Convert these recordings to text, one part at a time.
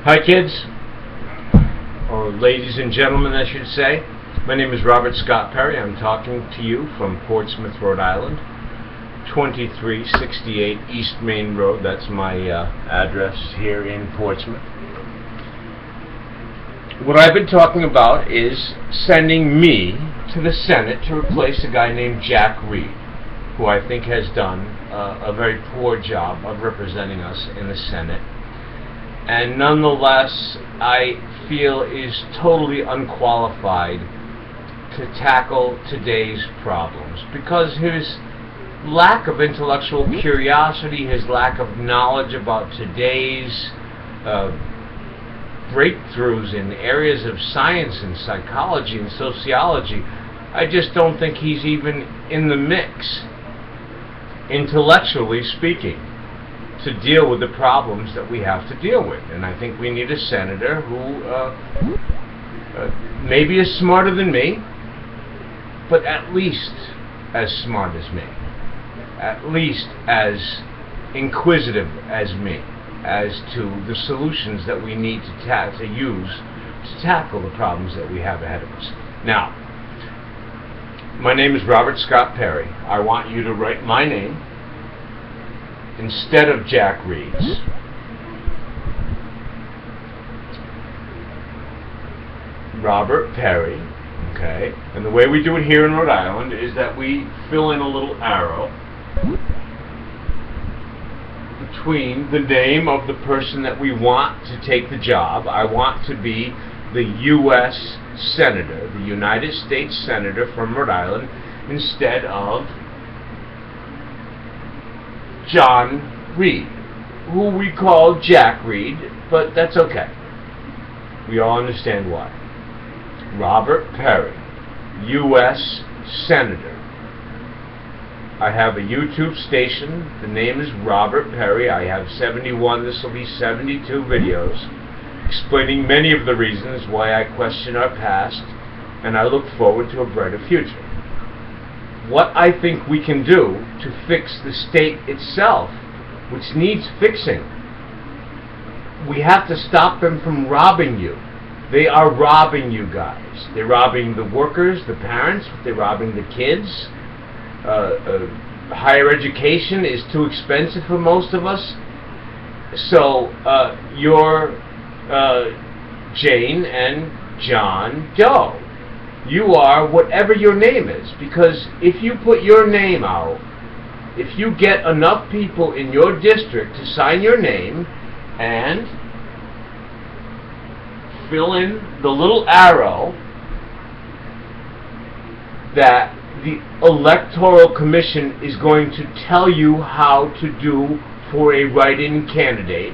Hi kids, or ladies and gentlemen I should say. My name is Robert Scott Perry. I'm talking to you from Portsmouth, Rhode Island, 2368 East Main Road. That's my address here in Portsmouth. What I've been talking about is sending me to the Senate to replace a guy named Jack Reed, who I think has done a very poor job of representing us in the Senate, and nonetheless I feel is totally unqualified to tackle today's problems because his lack of intellectual curiosity, his lack of knowledge about today's breakthroughs in areas of science and psychology and sociology, I just don't think he's even in the mix, intellectually speaking, to deal with the problems that we have to deal with. And I think we need a senator who maybe is smarter than me, but at least as smart as me, at least as inquisitive as me, as to the solutions that we need to use to tackle the problems that we have ahead of us. Now, my name is Robert Scott Perry. I want you to write my name instead of Jack Reed's. Robert Perry, okay? And the way we do it here in Rhode Island is that we fill in a little arrow between the name of the person that we want to take the job. I want to be the U.S. Senator, the United States Senator from Rhode Island, instead of John Reed, who we call Jack Reed, but that's okay. We all understand why. Robert Perry, U.S. Senator. I have a YouTube station. The name is Robert Perry. I have 71, this will be 72 videos explaining many of the reasons why I question our past and I look forward to a brighter future. What I think we can do to fix the state itself, which needs fixing, we have to stop them from robbing you. They are robbing you guys. They're robbing the workers, the parents, they're robbing the kids. Higher education is too expensive for most of us. So you're Jane and John Doe. You are whatever your name is, because if you put your name out, if you get enough people in your district to sign your name and fill in the little arrow that the Electoral Commission is going to tell you how to do for a write-in candidate,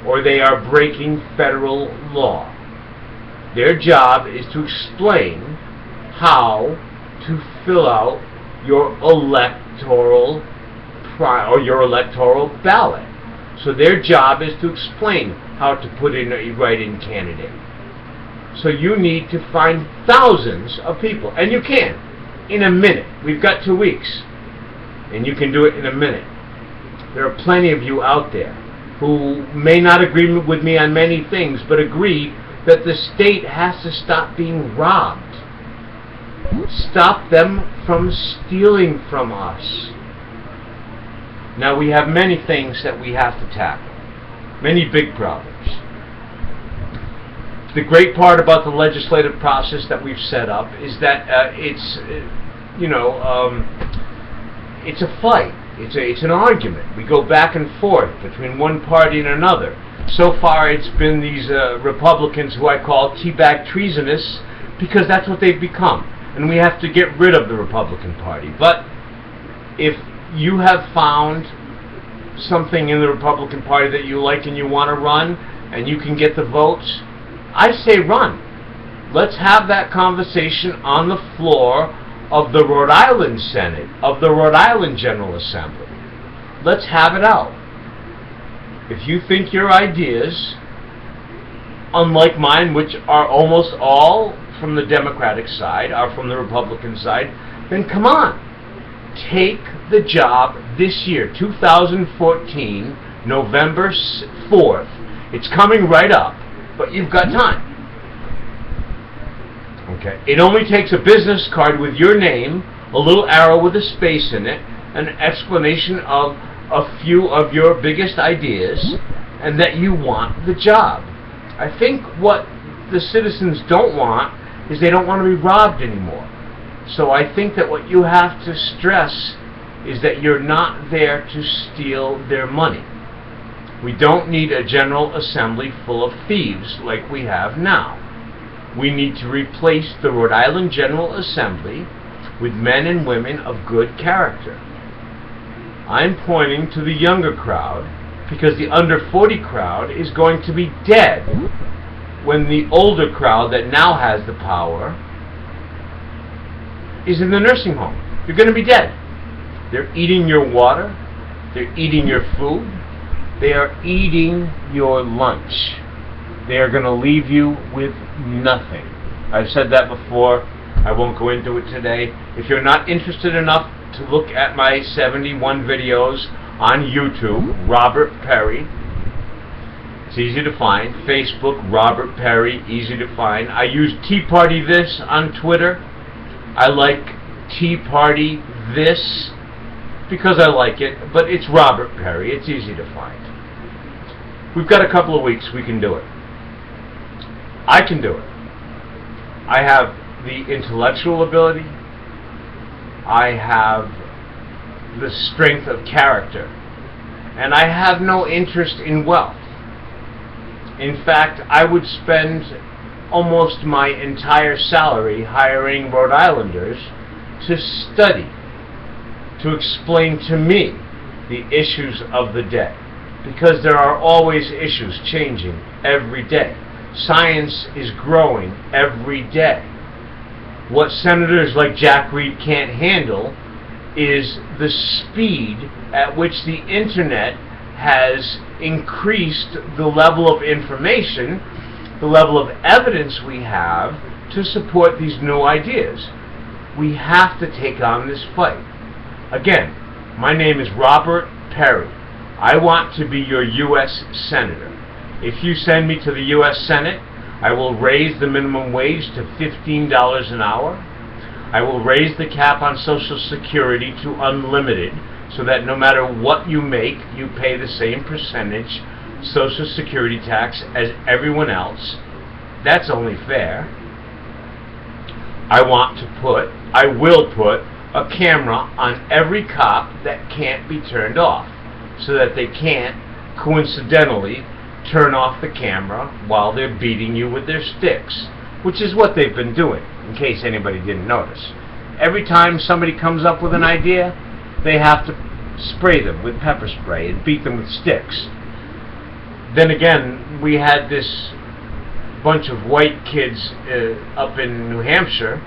or they are breaking federal law. Their job is to explain how to fill out your electoral ballot. So their job is to explain how to put in a write-in candidate. So you need to find thousands of people, and you can, in a minute. We've got 2 weeks, and you can do it in a minute. There are plenty of you out there who may not agree with me on many things, but agree that the state has to stop being robbed. Stop them from stealing from us. Now, we have many things that we have to tackle, many big problems. The great part about the legislative process that we've set up is that it's a fight. It's an argument. We go back and forth between one party and another. So far, it's been these Republicans who I call teabag treasonous, because that's what they've become. And we have to get rid of the Republican Party. But if you have found something in the Republican Party that you like and you want to run, and you can get the votes, I say run. Let's have that conversation on the floor of the Rhode Island Senate, of the Rhode Island General Assembly. Let's have it out. If you think your ideas, unlike mine, which are almost all from the Democratic side, are from the Republican side, then come on. Take the job this year, 2014, November 4th. It's coming right up. but you've got time. Okay. It only takes a business card with your name, a little arrow with a space in it, an explanation of a few of your biggest ideas, and that you want the job. I think what the citizens don't want is they don't want to be robbed anymore. So I think that what you have to stress is that you're not there to steal their money. We don't need a General Assembly full of thieves like we have now. We need to replace the Rhode Island General Assembly with men and women of good character. I'm pointing to the younger crowd because the under 40 crowd is going to be dead when the older crowd that now has the power is in the nursing home. You're going to be dead. They're eating your water. They're eating your food. They are eating your lunch. They are going to leave you with nothing. I've said that before. I won't go into it today. If you're not interested enough to look at my 71 videos on YouTube, Robert Perry, it's easy to find. Facebook, Robert Perry, easy to find. I use Tea Party This on Twitter. I like Tea Party This because I like it, but it's Robert Perry. It's easy to find. We've got a couple of weeks. We can do it. I can do it. I have the intellectual ability. I have the strength of character. And I have no interest in wealth. In fact, I would spend almost my entire salary hiring Rhode Islanders to study, to explain to me the issues of the day. Because there are always issues changing every day. Science is growing every day. What senators like Jack Reed can't handle is the speed at which the internet has increased the level of information, the level of evidence we have to support these new ideas. We have to take on this fight. Again, my name is Robert Perry. I want to be your U.S. Senator. If you send me to the U.S. Senate, I will raise the minimum wage to $15 an hour. I will raise the cap on Social Security to unlimited so that no matter what you make, you pay the same percentage Social Security tax as everyone else. That's only fair. I will put a camera on every cop that can't be turned off so that they can't coincidentally turn off the camera while they're beating you with their sticks, which is what they've been doing, in case anybody didn't notice. Every time somebody comes up with an idea, they have to spray them with pepper spray and beat them with sticks. Then again, we had this bunch of white kids up in New Hampshire,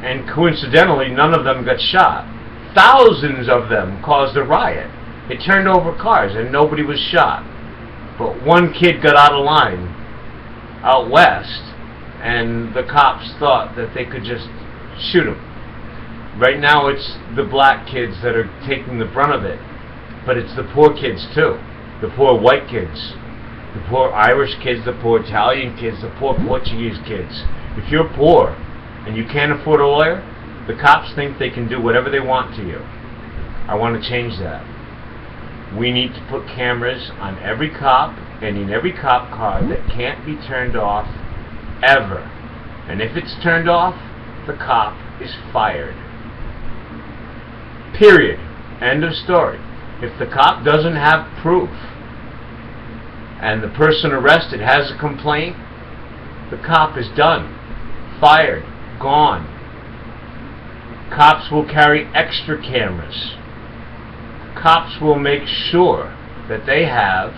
and coincidentally none of them got shot. Thousands of them caused a riot. It turned over cars and nobody was shot. But one kid got out of line out west, and the cops thought that they could just shoot him. Right now it's the black kids that are taking the brunt of it, but it's the poor kids too. The poor white kids, the poor Irish kids, the poor Italian kids, the poor Portuguese kids. If you're poor and you can't afford a lawyer, the cops think they can do whatever they want to you. I want to change that. We need to put cameras on every cop and in every cop car that can't be turned off ever. And if it's turned off, the cop is fired. Period. End of story. If the cop doesn't have proof and the person arrested has a complaint, the cop is done. Fired. Gone. Cops will carry extra cameras. Cops will make sure that they have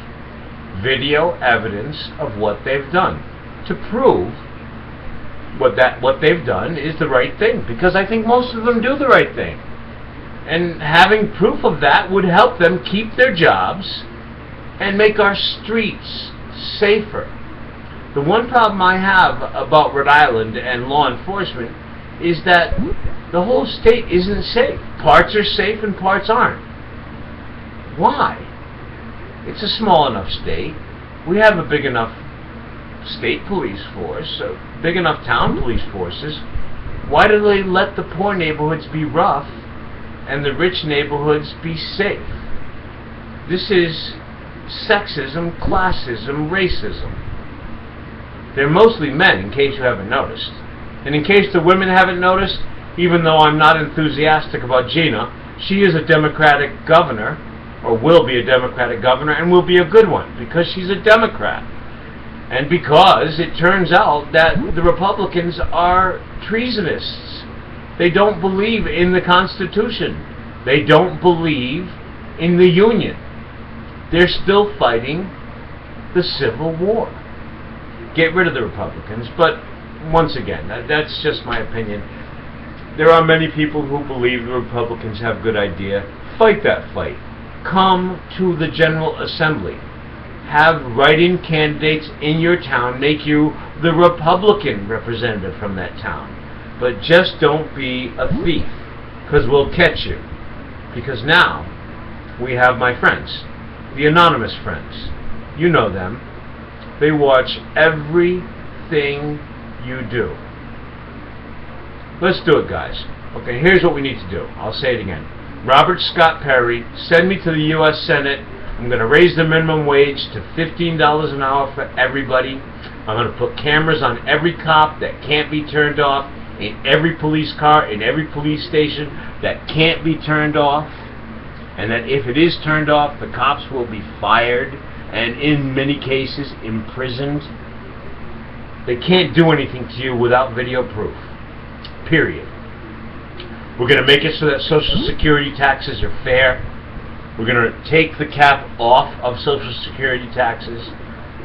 video evidence of what they've done to prove what they've done is the right thing, because I think most of them do the right thing. And having proof of that would help them keep their jobs and make our streets safer. The one problem I have about Rhode Island and law enforcement is that the whole state isn't safe. Parts are safe and parts aren't. Why? It's a small enough state. We have a big enough state police force, big enough town police forces, why do they let the poor neighborhoods be rough and the rich neighborhoods be safe? This is sexism, classism, racism. They're mostly men, in case you haven't noticed. And in case the women haven't noticed, even though I'm not enthusiastic about Gina, she is a Democratic governor, or will be a Democratic governor, and will be a good one, because she's a Democrat. And because it turns out that the Republicans are treasonists. They don't believe in the Constitution. They don't believe in the Union. They're still fighting the Civil War. Get rid of the Republicans, but once again, that's just my opinion. There are many people who believe the Republicans have good idea. Fight that fight. Come to the General Assembly. Have write-in candidates in your town make you the Republican representative from that town. But just don't be a thief, because we'll catch you. Because now we have my friends, the anonymous friends. You know them. They watch everything you do. Let's do it, guys. Okay, here's what we need to do. I'll say it again. Robert Scott Perry, send me to the U.S. Senate. I'm going to raise the minimum wage to $15 an hour for everybody. I'm going to put cameras on every cop that can't be turned off, in every police car, in every police station that can't be turned off. And that if it is turned off, the cops will be fired and in many cases imprisoned. They can't do anything to you without video proof. Period. We're going to make it so that Social Security taxes are fair. We're going to take the cap off of Social Security taxes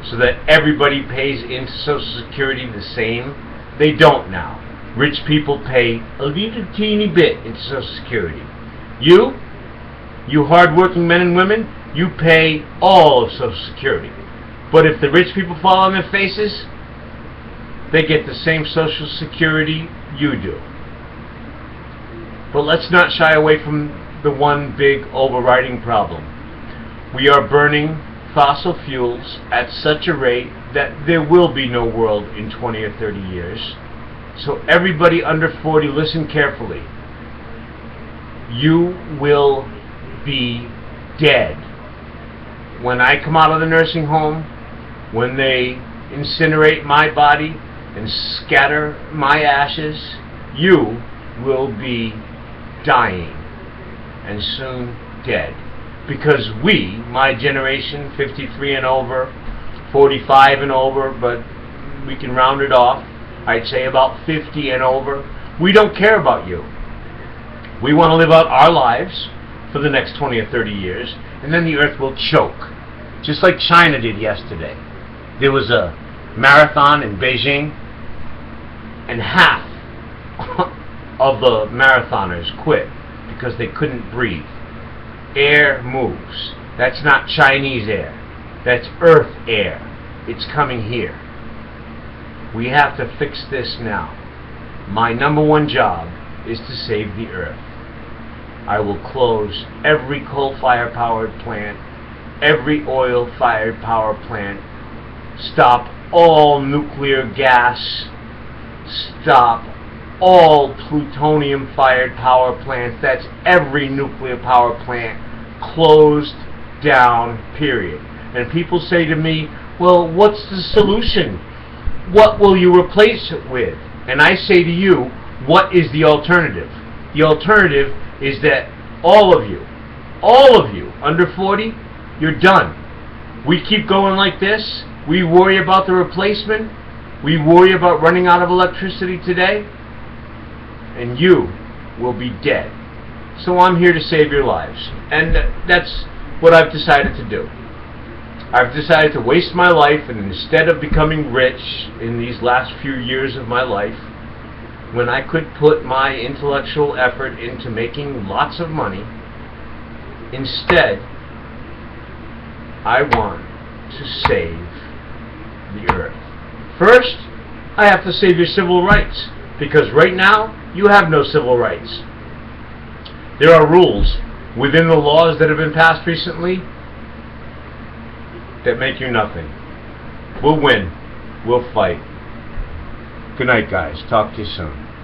so that everybody pays into Social Security the same. They don't now. Rich people pay a little teeny bit into Social Security. You hard-working men and women, you pay all of Social Security. But if the rich people fall on their faces, they get the same Social Security you do. But let's not shy away from the one big overriding problem. We are burning fossil fuels at such a rate that there will be no world in 20 or 30 years. So everybody under 40, listen carefully. You will be dead. When I come out of the nursing home, when they incinerate my body and scatter my ashes, you will be dying and soon dead. Because we, my generation, 53 and over, 45 and over, but we can round it off, I'd say about 50 and over, we don't care about you. We want to live out our lives for the next 20 or 30 years, and then the earth will choke. Just like China did yesterday. There was a marathon in Beijing, and half of the marathoners quit because they couldn't breathe. Air moves. That's not Chinese air. That's Earth air. It's coming here. We have to fix this now. My number one job is to save the Earth. I will close every coal-fired powered plant, every oil-fired power plant, stop all nuclear gas, stop all plutonium-fired power plants. That's every nuclear power plant closed down, period. And people say to me, well, what's the solution? What will you replace it with? And I say to you, what is the alternative? The alternative is that all of you under 40, you're done. We keep going like this. We worry about the replacement. We worry about running out of electricity today. And you will be dead. So I'm here to save your lives. And that's what I've decided to do. I've decided to waste my life, and instead of becoming rich in these last few years of my life, when I could put my intellectual effort into making lots of money, instead, I want to save the earth. First, I have to save your civil rights, because right now, you have no civil rights. There are rules within the laws that have been passed recently that make you nothing. We'll win. We'll fight. Good night, guys. Talk to you soon.